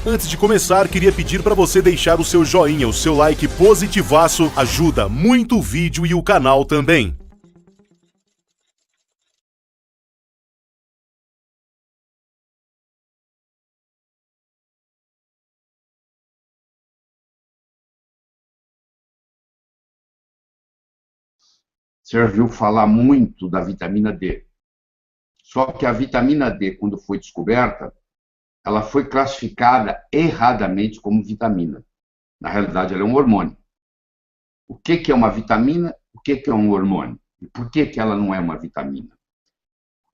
Antes de começar, queria pedir para você deixar o seu joinha, o seu like positivaço, ajuda muito o vídeo e o canal também. Você já ouviu falar muito da vitamina D. Só que a vitamina D, quando foi descoberta, ela foi classificada erradamente como vitamina. Na realidade, ela é um hormônio. O que é uma vitamina? O que é um hormônio? E por que ela não é uma vitamina?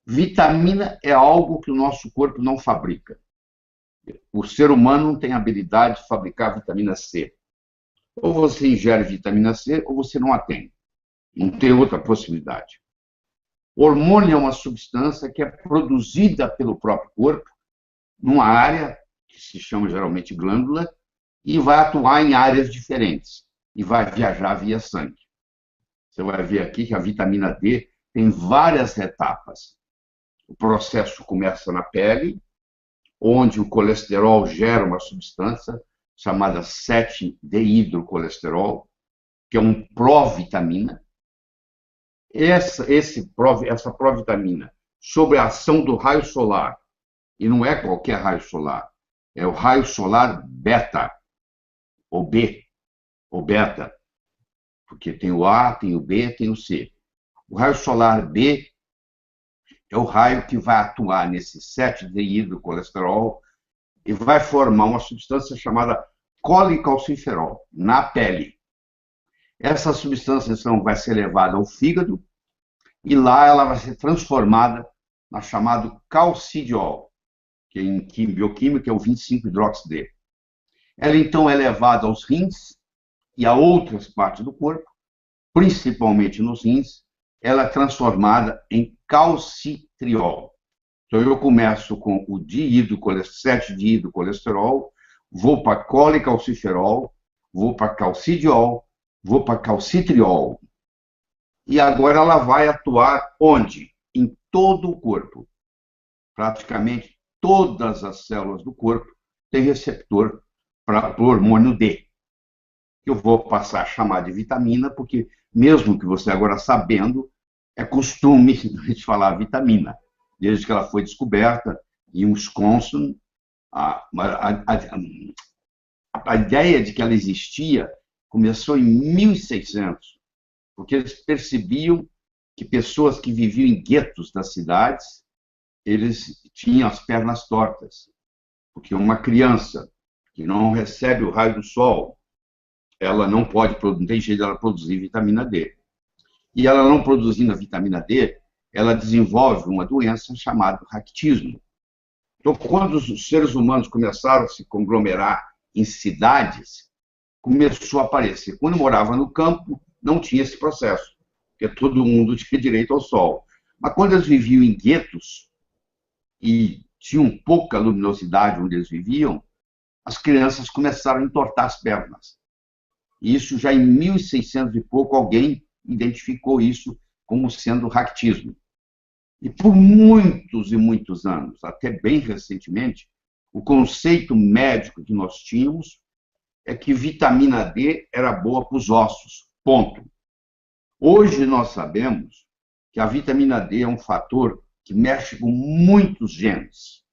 Vitamina é algo que o nosso corpo não fabrica. O ser humano não tem habilidade de fabricar vitamina C. Ou você ingere vitamina C ou você não a tem. Não tem outra possibilidade. Hormônio é uma substância que é produzida pelo próprio corpo numa área que se chama geralmente glândula e vai atuar em áreas diferentes e vai viajar via sangue. Você vai ver aqui que a vitamina D tem várias etapas. O processo começa na pele, onde o colesterol gera uma substância chamada 7-deidrocolesterol, que é um provitamina. Essa provitamina, sobre a ação do raio solar, e não é qualquer raio solar, é o raio solar beta, ou B, ou beta, porque tem o A, tem o B, tem o C. O raio solar B é o raio que vai atuar nesse 7-deidrocolesterol e vai formar uma substância chamada colecalciferol na pele. Essa substância, então, vai ser levada ao fígado e lá ela vai ser transformada na chamado calcidiol, que em bioquímica é o 25-hidroxi-D. Ela, então, é levada aos rins e a outras partes do corpo, principalmente nos rins, ela é transformada em calcitriol. Então, eu começo com o 7-deidrocolesterol, vou para colecalciferol, vou para calcidiol, vou para calcitriol. E agora ela vai atuar onde? Em todo o corpo. Praticamente todas as células do corpo têm receptor para o hormônio D. Eu vou passar a chamar de vitamina, porque mesmo que você agora sabendo, é costume a gente falar vitamina. Desde que ela foi descoberta em Wisconsin, a ideia de que ela existia começou em 1600, porque eles percebiam que pessoas que viviam em guetos das cidades, eles tinham as pernas tortas, porque uma criança que não recebe o raio do sol, ela não tem jeito de ela produzir vitamina D. E ela não produzindo a vitamina D, ela desenvolve uma doença chamada raquitismo. Então, quando os seres humanos começaram a se conglomerar em cidades, começou a aparecer. Quando eu morava no campo, não tinha esse processo, porque todo mundo tinha direito ao sol. Mas quando eles viviam em guetos e tinham pouca luminosidade onde eles viviam, as crianças começaram a entortar as pernas. E isso já em 1600 e pouco, alguém identificou isso como sendo raquitismo. E por muitos e muitos anos, até bem recentemente, o conceito médico que nós tínhamos é que vitamina D era boa para os ossos, ponto. Hoje nós sabemos que a vitamina D é um fator que mexe com muitos genes,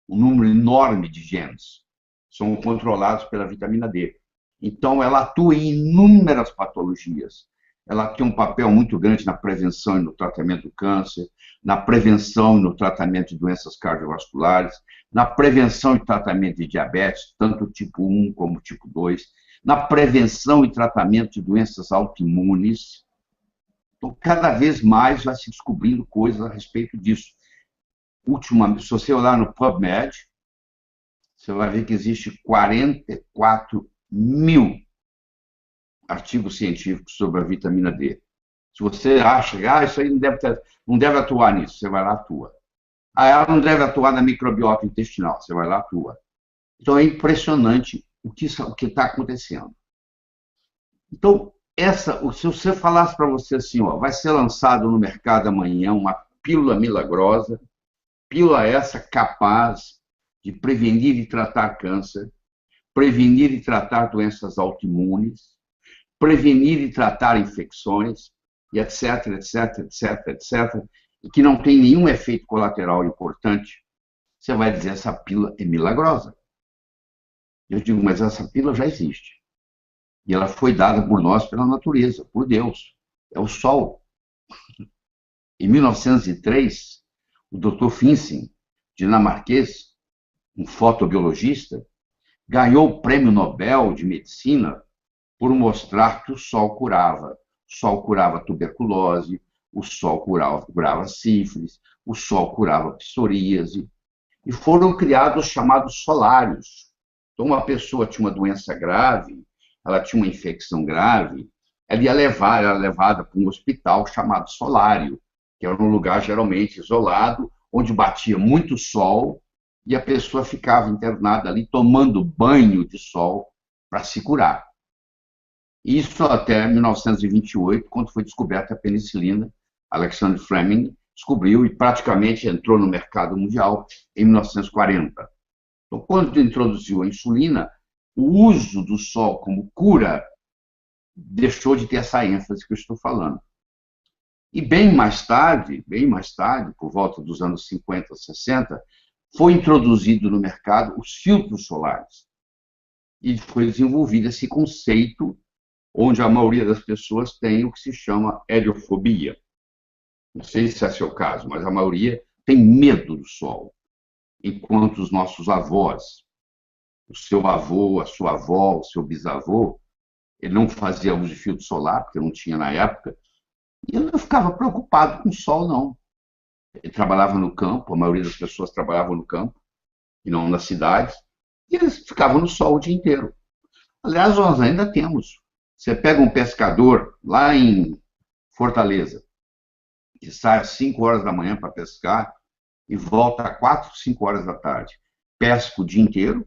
um número enorme de genes são controlados pela vitamina D. Então, ela atua em inúmeras patologias. Ela tem um papel muito grande na prevenção e no tratamento do câncer, na prevenção e no tratamento de doenças cardiovasculares, na prevenção e tratamento de diabetes, tanto tipo 1 como tipo 2, na prevenção e tratamento de doenças autoimunes. Então, cada vez mais vai se descobrindo coisas a respeito disso. Se você olhar no PubMed, você vai ver que existe 44 mil artigos científicos sobre a vitamina D. Se você acha que isso aí não deve atuar nisso, você vai lá e atua. Ela não deve atuar na microbiota intestinal, você vai lá e atua. Então é impressionante o que está acontecendo. Então, se você falasse para você assim, vai ser lançado no mercado amanhã uma pílula milagrosa, pílula essa capaz de prevenir e tratar câncer, prevenir e tratar doenças autoimunes, prevenir e tratar infecções, e etc, etc, etc, etc, e que não tem nenhum efeito colateral importante, você vai dizer, essa pílula é milagrosa. Eu digo, mas essa pílula já existe. E ela foi dada por nós, pela natureza, por Deus. É o Sol. Em 1903, o Dr. Finsen, dinamarquês, um fotobiologista, ganhou o Prêmio Nobel de Medicina por mostrar que o Sol curava. O Sol curava tuberculose, o Sol curava sífilis, o Sol curava psoríase. E foram criados os chamados solários. Então, uma pessoa tinha uma doença grave, ela tinha uma infecção grave, ela era levada para um hospital chamado solário, que era um lugar geralmente isolado, onde batia muito sol, e a pessoa ficava internada ali tomando banho de sol para se curar. Isso até 1928, quando foi descoberta a penicilina. Alexander Fleming descobriu e praticamente entrou no mercado mundial em 1940. Então, quando introduziu a insulina, o uso do sol como cura deixou de ter essa ênfase que eu estou falando. E bem mais tarde, por volta dos anos 50, 60, foi introduzido no mercado os filtros solares. E foi desenvolvido esse conceito, onde a maioria das pessoas tem o que se chama heliofobia. Não sei se é seu caso, mas a maioria tem medo do sol. Enquanto os nossos avós, o seu avô, a sua avó, o seu bisavô, ele não fazia uso de filtro solar, porque não tinha na época, e ele não ficava preocupado com o sol, não. Ele trabalhava no campo, a maioria das pessoas trabalhavam no campo, e não nas cidades, e eles ficavam no sol o dia inteiro. Aliás, nós ainda temos. Você pega um pescador lá em Fortaleza, que sai às 5 horas da manhã para pescar e volta às 4, 5 horas da tarde. Pesca o dia inteiro,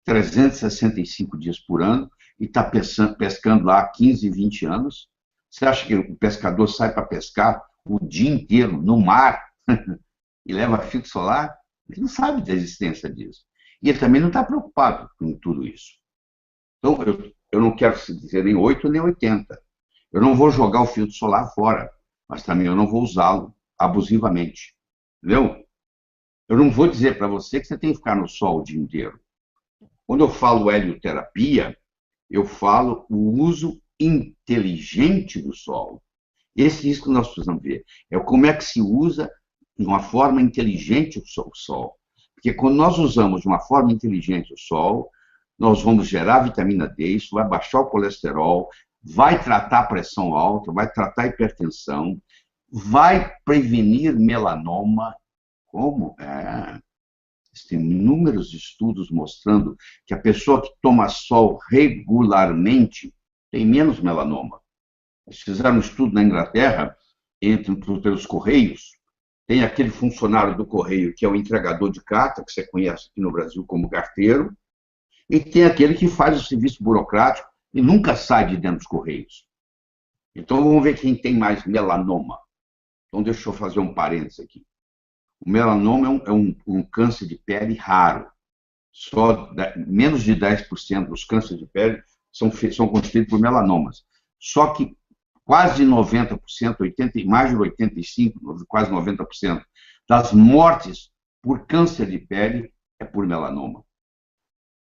365 dias por ano, e está pescando lá há 15, 20 anos. Você acha que o pescador sai para pescar o dia inteiro no mar e leva filtro solar? Ele não sabe da existência disso. E ele também não está preocupado com tudo isso. Então, eu não quero dizer nem 8 nem 80. Eu não vou jogar o filtro solar fora, mas também eu não vou usá-lo abusivamente. Entendeu? Eu não vou dizer para você que você tem que ficar no sol o dia inteiro. Quando eu falo helioterapia, eu falo o uso inteligente do sol. Esse é isso que nós precisamos ver. É como é que se usa de uma forma inteligente o sol. Porque quando nós usamos de uma forma inteligente o sol, nós vamos gerar vitamina D, isso vai baixar o colesterol, vai tratar a pressão alta, vai tratar a hipertensão, vai prevenir melanoma. Como? Tem inúmeros estudos mostrando que a pessoa que toma sol regularmente tem menos melanoma. Eles fizeram um estudo na Inglaterra, pelos Correios. Tem aquele funcionário do Correio que é o entregador de carta, que você conhece aqui no Brasil como carteiro, e tem aquele que faz o serviço burocrático e nunca sai de dentro dos Correios. Então, vamos ver quem tem mais melanoma. Então, deixa eu fazer um parênteses aqui. O melanoma é um câncer de pele raro. Menos de 10% dos cânceres de pele são constituídos por melanomas. Só que quase 90%, mais de 85%, quase 90% das mortes por câncer de pele é por melanoma.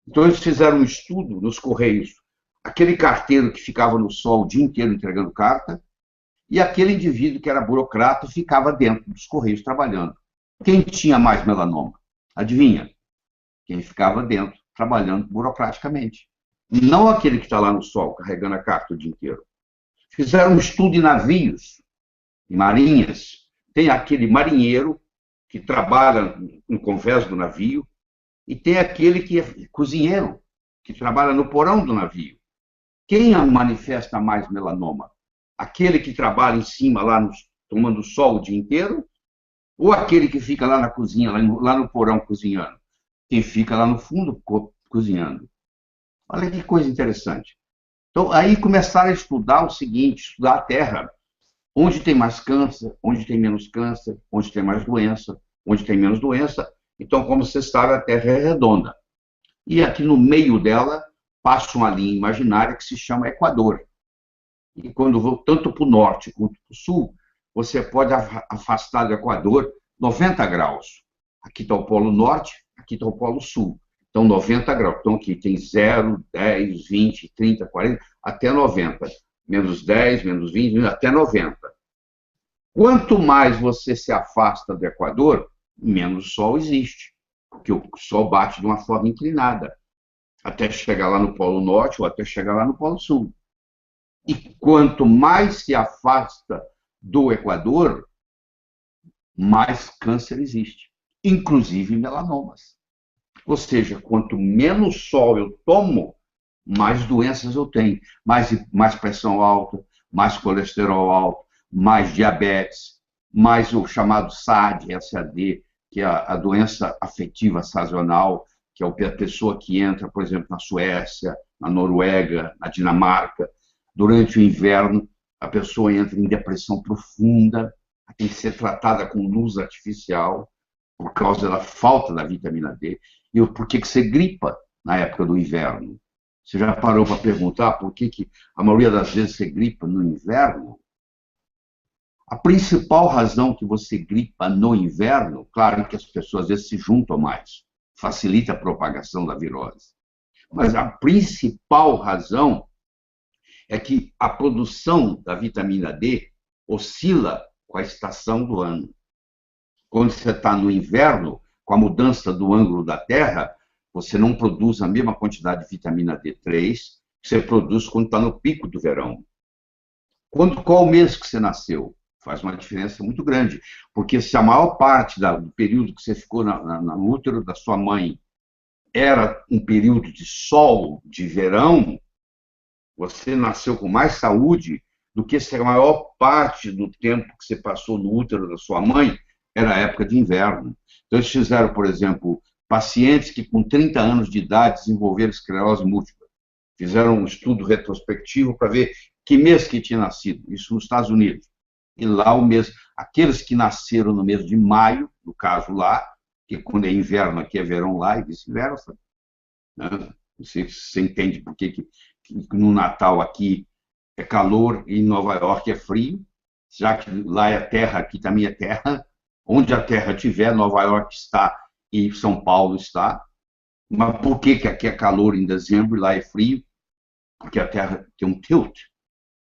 Então, eles fizeram um estudo nos Correios. Aquele carteiro que ficava no sol o dia inteiro entregando carta e aquele indivíduo que era burocrata e ficava dentro dos Correios trabalhando. Quem tinha mais melanoma? Adivinha? Quem ficava dentro, trabalhando burocraticamente. Não aquele que está lá no sol, carregando a carta o dia inteiro. Fizeram um estudo em navios, em marinhas. Tem aquele marinheiro que trabalha no convés do navio e tem aquele que é cozinheiro, que trabalha no porão do navio. Quem manifesta mais melanoma? Aquele que trabalha em cima, tomando sol o dia inteiro? Ou aquele que fica lá na cozinha, lá no porão cozinhando? Quem fica lá no fundo cozinhando. Olha que coisa interessante. Então, aí começaram a estudar o seguinte, estudar a Terra. Onde tem mais câncer, onde tem menos câncer, onde tem mais doença, onde tem menos doença, Então, como você sabe, a Terra é redonda. E aqui no meio dela passa uma linha imaginária que se chama Equador. E quando vou tanto para o norte quanto para o sul, você pode afastar do Equador 90 graus. Aqui está o Polo Norte, aqui está o Polo Sul. Então, 90 graus. Então, aqui tem 0, 10, 20, 30, 40, até 90. Menos 10, menos 20, até 90. Quanto mais você se afasta do Equador, menos Sol existe. Porque o Sol bate de uma forma inclinada, até chegar lá no Polo Norte ou até chegar lá no Polo Sul. E quanto mais se afasta do Equador, mais câncer existe, inclusive melanomas. Ou seja, quanto menos sol eu tomo, mais doenças eu tenho. Mais pressão alta, mais colesterol alto, mais diabetes, mais o chamado SAD, SAD, que é a doença afetiva sazonal, que é a pessoa que entra, por exemplo, na Suécia, na Noruega, na Dinamarca. Durante o inverno, a pessoa entra em depressão profunda, tem que ser tratada com luz artificial, por causa da falta da vitamina D. E por que você gripa na época do inverno? Você já parou para perguntar por que a maioria das vezes você gripa no inverno? A principal razão que você gripa no inverno, claro que as pessoas às vezes se juntam mais, facilita a propagação da virose. Mas a principal razão é que a produção da vitamina D oscila com a estação do ano. Quando você está no inverno, com a mudança do ângulo da Terra, você não produz a mesma quantidade de vitamina D3 que você produz quando está no pico do verão. Qual mês que você nasceu? Faz uma diferença muito grande, porque se a maior parte do período que você ficou no útero da sua mãe era um período de sol, de verão, você nasceu com mais saúde do que se a maior parte do tempo que você passou no útero da sua mãe era a época de inverno. Então, eles fizeram, por exemplo, pacientes que com 30 anos de idade desenvolveram esclerose múltipla. Fizeram um estudo retrospectivo para ver que mês que tinha nascido, isso nos Estados Unidos. E lá o mês, aqueles que nasceram no mês de maio, no caso lá, que quando é inverno aqui é verão lá e vice-versa, né? Você entende por que no Natal aqui é calor e em Nova York é frio, já que lá é terra, aqui também é terra. Onde a terra estiver, Nova York está e São Paulo está. Mas por que aqui é calor em dezembro e lá é frio? Porque a terra tem um tilt.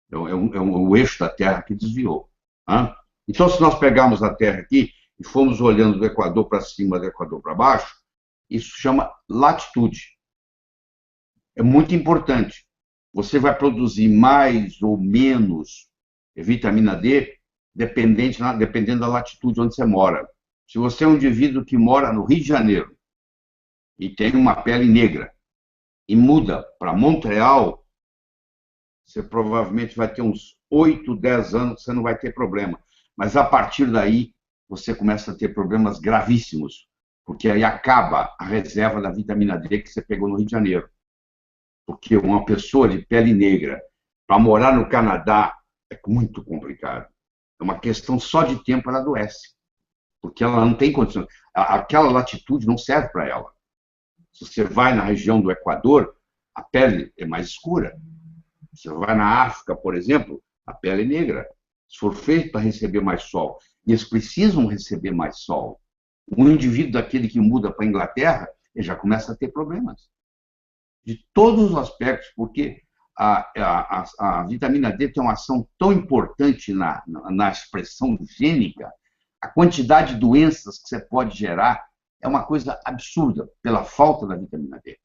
Então, o eixo da terra que desviou. Né? Então, se nós pegarmos a terra aqui e formos olhando do Equador para cima, do Equador para baixo, isso chama latitude. É muito importante. Você vai produzir mais ou menos vitamina D dependendo da latitude onde você mora. Se você é um indivíduo que mora no Rio de Janeiro e tem uma pele negra e muda para Montreal, você provavelmente vai ter uns 8, 10 anos que você não vai ter problema. Mas a partir daí, você começa a ter problemas gravíssimos, porque aí acaba a reserva da vitamina D que você pegou no Rio de Janeiro. Porque uma pessoa de pele negra, para morar no Canadá, é muito complicado. É uma questão só de tempo, ela adoece. Porque ela não tem condições. Aquela latitude não serve para ela. Se você vai na região do Equador, a pele é mais escura. Se você vai na África, por exemplo, a pele é negra. Se for feito para receber mais sol. E eles precisam receber mais sol. Um indivíduo daquele que muda para a Inglaterra, ele já começa a ter problemas. De todos os aspectos, porque a vitamina D tem uma ação tão importante na expressão gênica, a quantidade de doenças que você pode gerar é uma coisa absurda pela falta da vitamina D.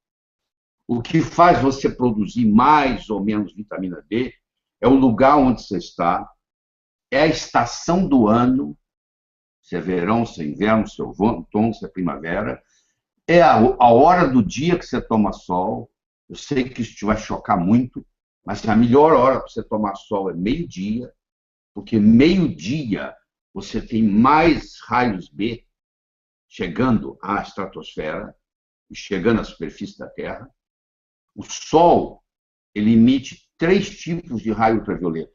O que faz você produzir mais ou menos vitamina D é o lugar onde você está, é a estação do ano, se é verão, se é inverno, se é outono, se é primavera, é a hora do dia que você toma sol. Eu sei que isso te vai chocar muito, mas a melhor hora para você tomar sol é meio-dia, porque meio-dia você tem mais raios B chegando à estratosfera e chegando à superfície da Terra. O Sol, ele emite 3 tipos de raio ultravioleta.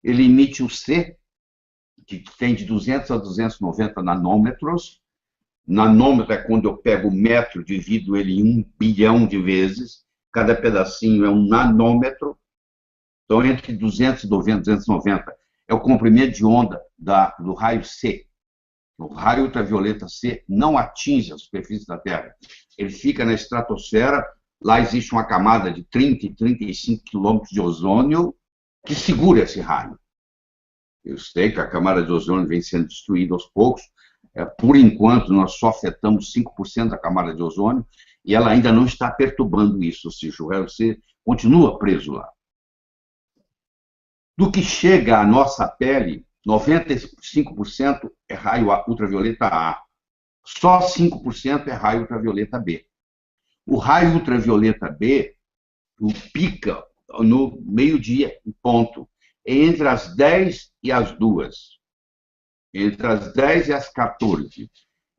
Ele emite o C, que tem de 200 a 290 nanômetros, Nanômetro é quando eu pego o metro, divido ele em 1 bilhão de vezes. Cada pedacinho é um nanômetro. Então, entre 290 e 290 é o comprimento de onda do raio C. O raio ultravioleta C não atinge a superfície da Terra. Ele fica na estratosfera. Lá existe uma camada de 30 e 35 quilômetros de ozônio que segura esse raio. Eu sei que a camada de ozônio vem sendo destruída aos poucos. Por enquanto, nós só afetamos 5% da camada de ozônio e ela ainda não está perturbando isso. Ou seja, o raio C continua preso lá. Do que chega à nossa pele, 95% é raio ultravioleta A. Só 5% é raio ultravioleta B. O raio ultravioleta B pica no meio-dia, em ponto, entre as 10 e as 2. Entre as 10 e as 14.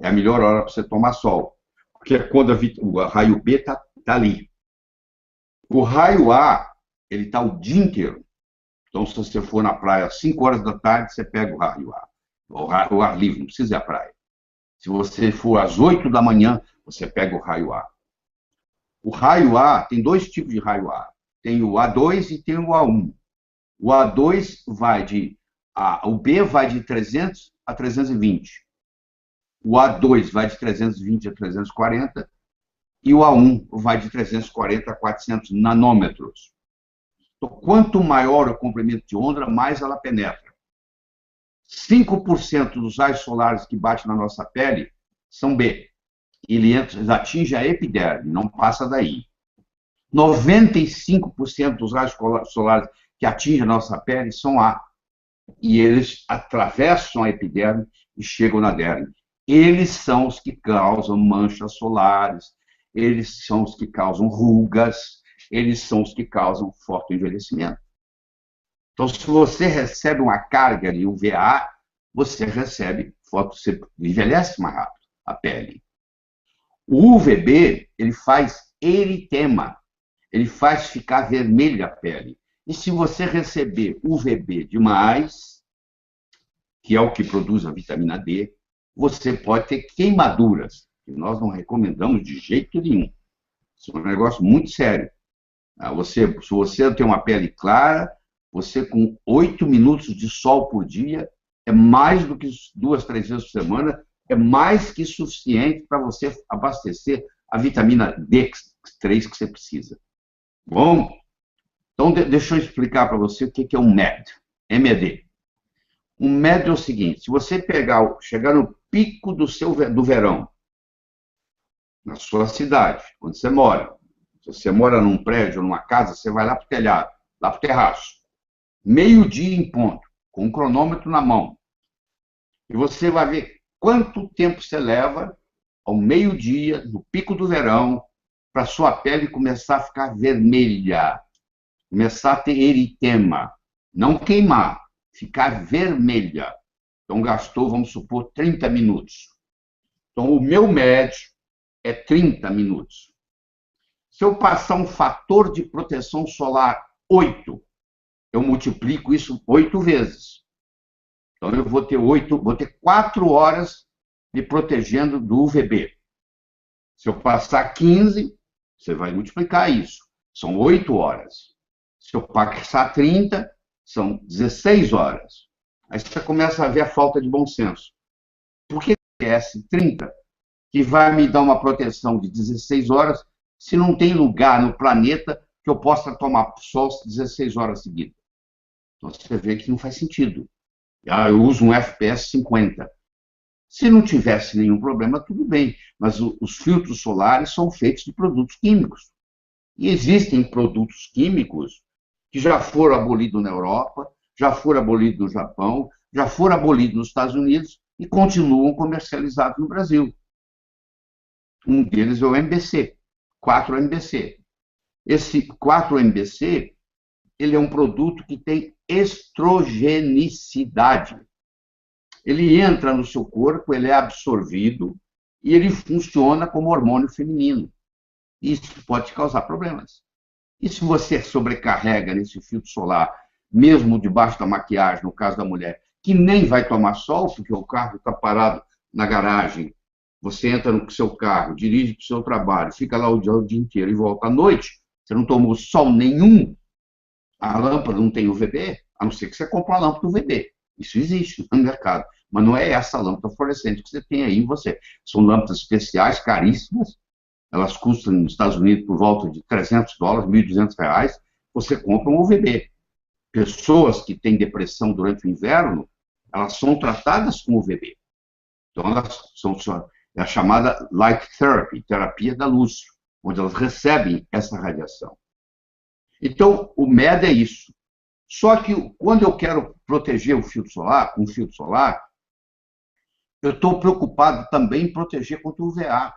É a melhor hora para você tomar sol. Porque é quando o raio B está ali. O raio A, ele está o dia inteiro. Então, se você for na praia às 5 horas da tarde, você pega o raio A. O ar livre, não precisa ir à praia. Se você for às 8 da manhã, você pega o raio A. O raio A, tem dois tipos de raio A. Tem o A2 e tem o A1. O A2 vai o B vai de 300 a 320. O A2 vai de 320 a 340. E o A1 vai de 340 a 400 nanômetros. Então, quanto maior o comprimento de onda, mais ela penetra. 5% dos raios solares que batem na nossa pele são B. Eles atingem a epiderme, não passa daí. 95% dos raios solares que atingem a nossa pele são A. E eles atravessam a epiderme e chegam na derme. Eles são os que causam manchas solares, eles são os que causam rugas, eles são os que causam forte envelhecimento. Então, se você recebe uma carga de UVA, você você envelhece mais rápido a pele. O UVB, ele faz eritema, ele faz ficar vermelha a pele. E se você receber UVB demais, que é o que produz a vitamina D, você pode ter queimaduras, que nós não recomendamos de jeito nenhum. Isso é um negócio muito sério. Se você tem uma pele clara, você com 8 minutos de sol por dia, é mais do que 2, 3 vezes por semana, é mais que suficiente para você abastecer a vitamina D3 que você precisa. Bom, então deixa eu explicar para você o que é um MED. MED. Um MED é o seguinte: se você chegar no pico do verão, na sua cidade, onde você mora, se você mora num prédio ou numa casa, você vai lá para o telhado, lá para o terraço, meio-dia em ponto, com um cronômetro na mão, e você vai ver quanto tempo você leva ao meio-dia, no pico do verão, para sua pele começar a ficar vermelha, começar a ter eritema, não queimar, ficar vermelha. Então, gastou, vamos supor, 30 minutos. Então, o meu médio é 30 minutos. Se eu passar um fator de proteção solar 8, eu multiplico isso 8 vezes. Então, eu vou ter 4 horas me protegendo do UVB. Se eu passar 15, você vai multiplicar isso. São 8 horas. Se eu passar 30, são 16 horas. Aí você começa a ver a falta de bom senso. Por que esse 30, que vai me dar uma proteção de 16 horas, se não tem lugar no planeta que eu possa tomar sol 16 horas seguidas? Então você vê que não faz sentido. Eu uso um FPS 50. Se não tivesse nenhum problema, tudo bem. Mas os filtros solares são feitos de produtos químicos. E existem produtos químicos que já foram abolidos na Europa, já foram abolidos no Japão, já foram abolidos nos Estados Unidos e continuam comercializados no Brasil. Um deles é o MBC, 4-MBC. Esse 4-MBC, ele é um produto que tem estrogenicidade. Ele entra no seu corpo, ele é absorvido e ele funciona como hormônio feminino. Isso pode te causar problemas. E se você sobrecarrega nesse filtro solar, mesmo debaixo da maquiagem, no caso da mulher, que nem vai tomar sol, porque o carro está parado na garagem você entra no seu carro, dirige para o seu trabalho, fica lá o dia inteiro e volta à noite, você não tomou sol nenhum, a lâmpada não tem UVB, a não ser que você compre uma lâmpada UVB. Isso existe no mercado, mas não é essa lâmpada fluorescente que você tem aí em você. São lâmpadas especiais, caríssimas, elas custam nos Estados Unidos por volta de $300, R$ 1.200, você compra um UVB. Pessoas que têm depressão durante o inverno, elas são tratadas com UVB. Então, elas são é a chamada light therapy, terapia da luz, onde elas recebem essa radiação. Então, o MED é isso. Só que quando eu quero proteger o filtro solar, com o filtro solar, eu estou preocupado também em proteger contra o UVA.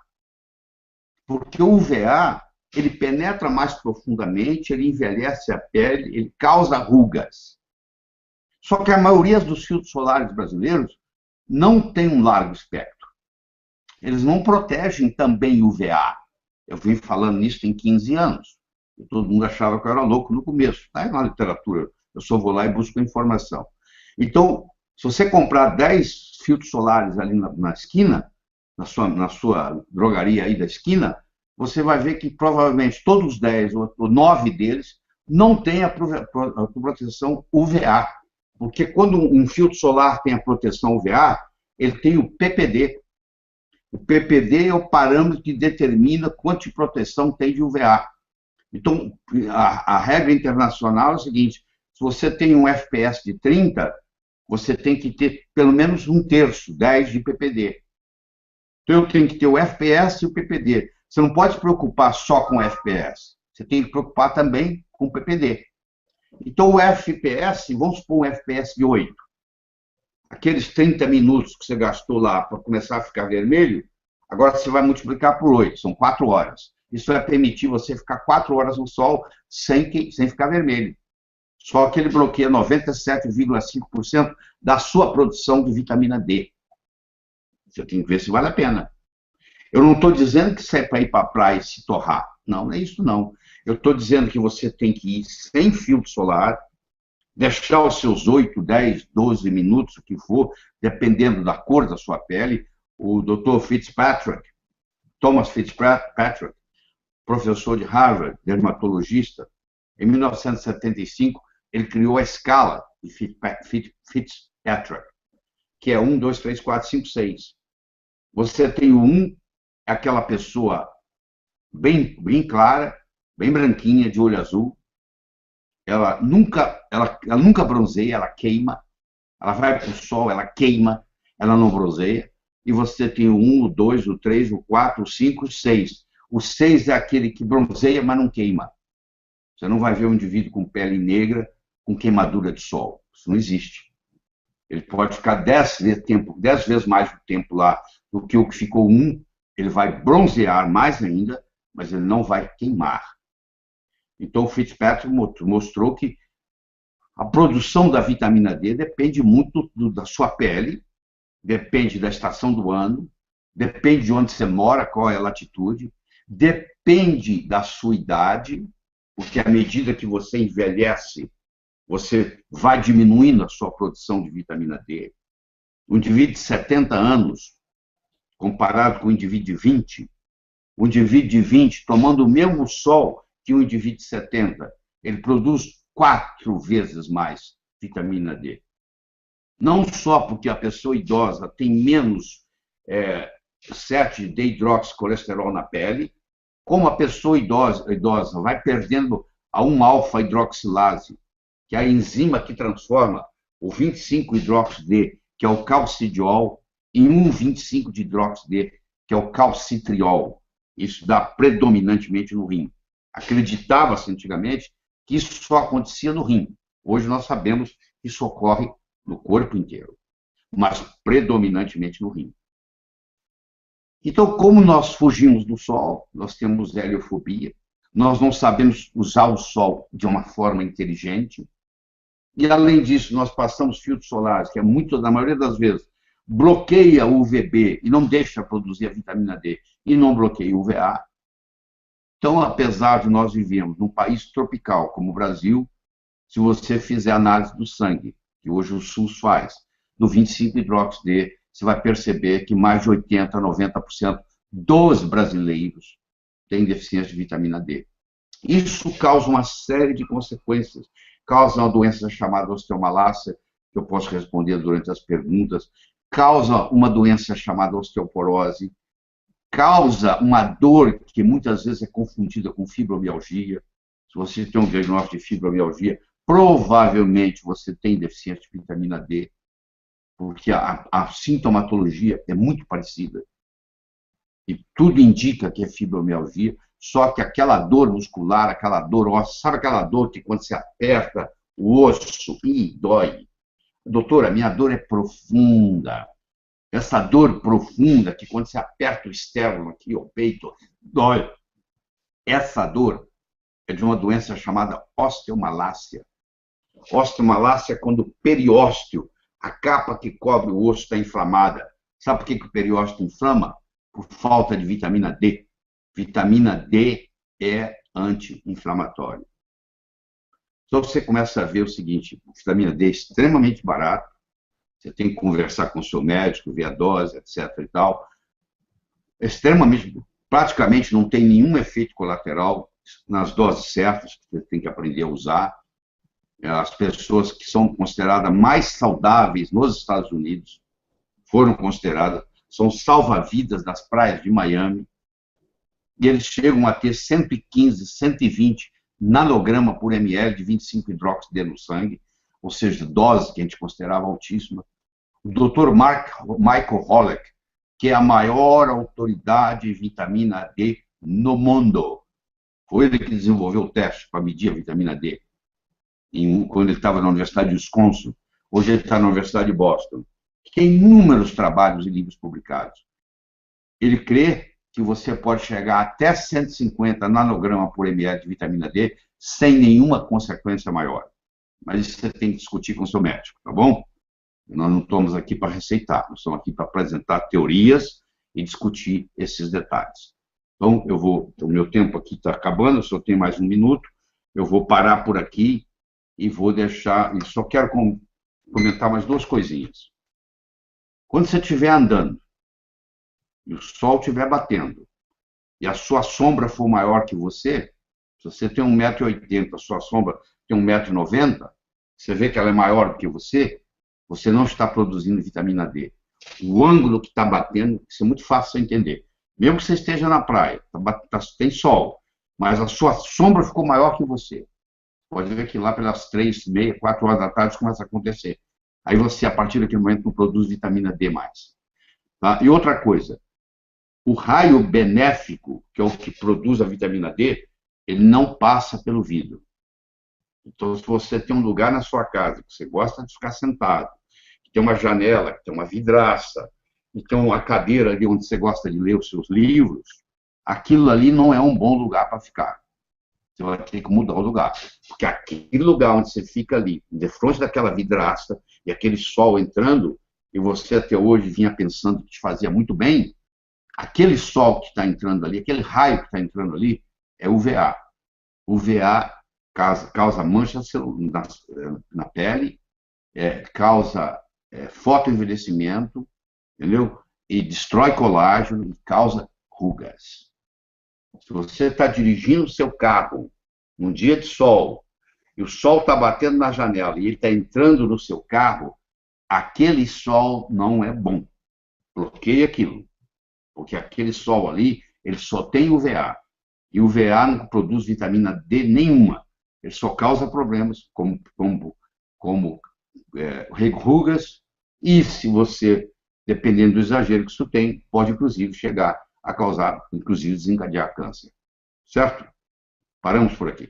Porque o UVA, ele penetra mais profundamente, ele envelhece a pele, ele causa rugas. Só que a maioria dos filtros solares brasileiros não tem um largo espectro. Eles não protegem também o UVA. Eu vim falando nisso tem 15 anos. E todo mundo achava que eu era louco no começo. Está na literatura. Eu só vou lá e busco informação. Então, se você comprar 10 filtros solares ali na esquina, na sua drogaria aí da esquina, você vai ver que provavelmente todos os 10 ou 9 deles não têm a proteção UVA. Porque quando um filtro solar tem a proteção UVA, ele tem o PPD. O PPD é o parâmetro que determina quanto de proteção tem de UVA. Então, a regra internacional é o seguinte: se você tem um FPS de 30, você tem que ter pelo menos 1/3, 10 de PPD. Então, eu tenho que ter o FPS e o PPD. Você não pode se preocupar só com o FPS. Você tem que se preocupar também com o PPD. Então, o FPS, vamos supor um FPS de 8. Aqueles 30 minutos que você gastou lá para começar a ficar vermelho, agora você vai multiplicar por 8, são 4 horas. Isso vai permitir você ficar 4 horas no sol sem ficar vermelho. Só que ele bloqueia 97,5% da sua produção de vitamina D. Você tem que ver se vale a pena. Eu não estou dizendo que você é para ir para a praia e se torrar. Não, não é isso não. Eu estou dizendo que você tem que ir sem filtro solar, deixar os seus 8, 10, 12 minutos, o que for, dependendo da cor da sua pele. O Dr. Thomas Fitzpatrick, professor de Harvard, dermatologista, em 1975, ele criou a escala de Fitzpatrick, que é 1, 2, 3, 4, 5, 6. Você tem o 1, é aquela pessoa bem clara, bem branquinha, de olho azul. Ela nunca bronzeia, ela queima. Ela vai para o sol, ela queima, ela não bronzeia. E você tem o 1, o 2, o 3, o 4, o 5, o 6. O 6 é aquele que bronzeia, mas não queima. Você não vai ver um indivíduo com pele negra com queimadura de sol. Isso não existe. Ele pode ficar 10 vezes mais de tempo lá do que o que ficou 1. Ele vai bronzear mais ainda, mas ele não vai queimar. Então, o Fitzpatrick mostrou que a produção da vitamina D depende muito da sua pele, depende da estação do ano, depende de onde você mora, qual é a latitude, depende da sua idade, porque à medida que você envelhece, você vai diminuindo a sua produção de vitamina D. Um indivíduo de 70 anos, comparado com um indivíduo de 20, um indivíduo de 20, tomando o mesmo sol que um indivíduo de 70, ele produz 4 vezes mais vitamina D. Não só porque a pessoa idosa tem menos 7-deidroxicolesterol na pele, como a pessoa idosa vai perdendo a 1-alfa-hidroxilase, que é a enzima que transforma o 25-hidroxid-D, que é o calcidiol, em 1,25-de-hidroxid-D, que é o calcitriol. Isso dá predominantemente no rim. Acreditava-se antigamente que isso só acontecia no rim. Hoje nós sabemos que isso ocorre no corpo inteiro, mas predominantemente no rim. Então, como nós fugimos do sol, nós temos heliofobia, nós não sabemos usar o sol de uma forma inteligente, e além disso, nós passamos filtros solares, que na maioria das vezes, bloqueia o UVB e não deixa produzir a vitamina D, e não bloqueia o UVA. Então, apesar de nós vivermos num país tropical como o Brasil, se você fizer análise do sangue, que hoje o SUS faz, do 25-hidroxid-D, você vai perceber que mais de 80%, 90% dos brasileiros têm deficiência de vitamina D. Isso causa uma série de consequências. Causa uma doença chamada osteomalácia, que eu posso responder durante as perguntas, causa uma doença chamada osteoporose, causa uma dor que muitas vezes é confundida com fibromialgia. Se você tem um diagnóstico de fibromialgia, provavelmente você tem deficiência de vitamina D, porque a sintomatologia é muito parecida. E tudo indica que é fibromialgia, só que aquela dor muscular, aquela dor óssea, sabe aquela dor que quando você aperta o osso e dói? Doutora, minha dor é profunda. Essa dor profunda que quando você aperta o externo aqui, o peito, dói. Essa dor é de uma doença chamada osteomalácia. Osteomalácia é quando o periósteo, a capa que cobre o osso, está inflamada. Sabe por que o periósteo inflama? Por falta de vitamina D. Vitamina D é anti-inflamatório. Então você começa a ver o seguinte: vitamina D é extremamente barato, você tem que conversar com o seu médico, ver a dose, etc. e tal. Extremamente, praticamente não tem nenhum efeito colateral nas doses certas, que você tem que aprender a usar. As pessoas que são consideradas mais saudáveis nos Estados Unidos foram consideradas, são salva-vidas das praias de Miami, e eles chegam a ter 115, 120 nanograma por ml de 25-hidroxid no sangue, ou seja, dose que a gente considerava altíssima. O Dr. Michael Holleck, que é a maior autoridade em vitamina D no mundo, foi ele que desenvolveu o teste para medir a vitamina D, quando ele estava na Universidade de Wisconsin. Hoje ele está na Universidade de Boston. Tem inúmeros trabalhos e livros publicados. Ele crê que você pode chegar até 150 nanograma por ml de vitamina D sem nenhuma consequência maior. Mas isso você tem que discutir com o seu médico, tá bom? Nós não estamos aqui para receitar, nós estamos aqui para apresentar teorias e discutir esses detalhes. Então, o meu tempo aqui está acabando, eu só tenho mais 1 minuto, eu vou parar por aqui e vou deixar, e só quero comentar mais 2 coisinhas. Quando você estiver andando, e o sol estiver batendo, e a sua sombra for maior que você, se você tem 1,80 m, a sua sombra tem 1,90 m, você vê que ela é maior do que você não está produzindo vitamina D. O ângulo que está batendo, isso é muito fácil de entender. Mesmo que você esteja na praia, tem sol, mas a sua sombra ficou maior que você. Pode ver que lá pelas 3h30, 4 horas da tarde isso começa a acontecer. Aí você, a partir daquele momento, não produz vitamina D mais. Tá? E outra coisa, o raio benéfico, que é o que produz a vitamina D, ele não passa pelo vidro. Então, se você tem um lugar na sua casa que você gosta de ficar sentado, que tem uma janela, que tem uma vidraça, que tem uma cadeira ali onde você gosta de ler os seus livros, aquilo ali não é um bom lugar para ficar. Você vai ter que mudar o lugar. Porque aquele lugar onde você fica ali, de frente daquela vidraça, e aquele sol entrando, e você até hoje vinha pensando que te fazia muito bem, aquele sol que está entrando ali, aquele raio que está entrando ali, é UVA. UVA causa manchas na pele, causa fotoenvelhecimento, entendeu? E destrói colágeno e causa rugas. Se você está dirigindo o seu carro num dia de sol, e o sol está batendo na janela e ele está entrando no seu carro, aquele sol não é bom. Bloqueie aquilo. Porque aquele sol ali, ele só tem UVA. E o UVA não produz vitamina D nenhuma. Ele só causa problemas como rugas. E se você, dependendo do exagero que isso tem, pode inclusive chegar a causar, inclusive desencadear câncer. Certo? Paramos por aqui.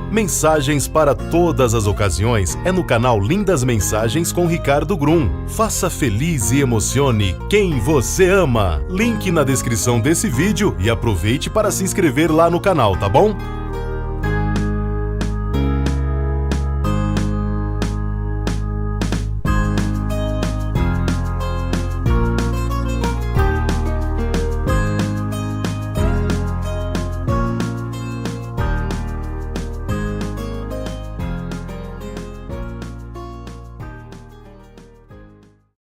Mensagens para todas as ocasiões é no canal Lindas Mensagens com Ricardo Grum. Faça feliz e emocione quem você ama. Link na descrição desse vídeo e aproveite para se inscrever lá no canal, tá bom?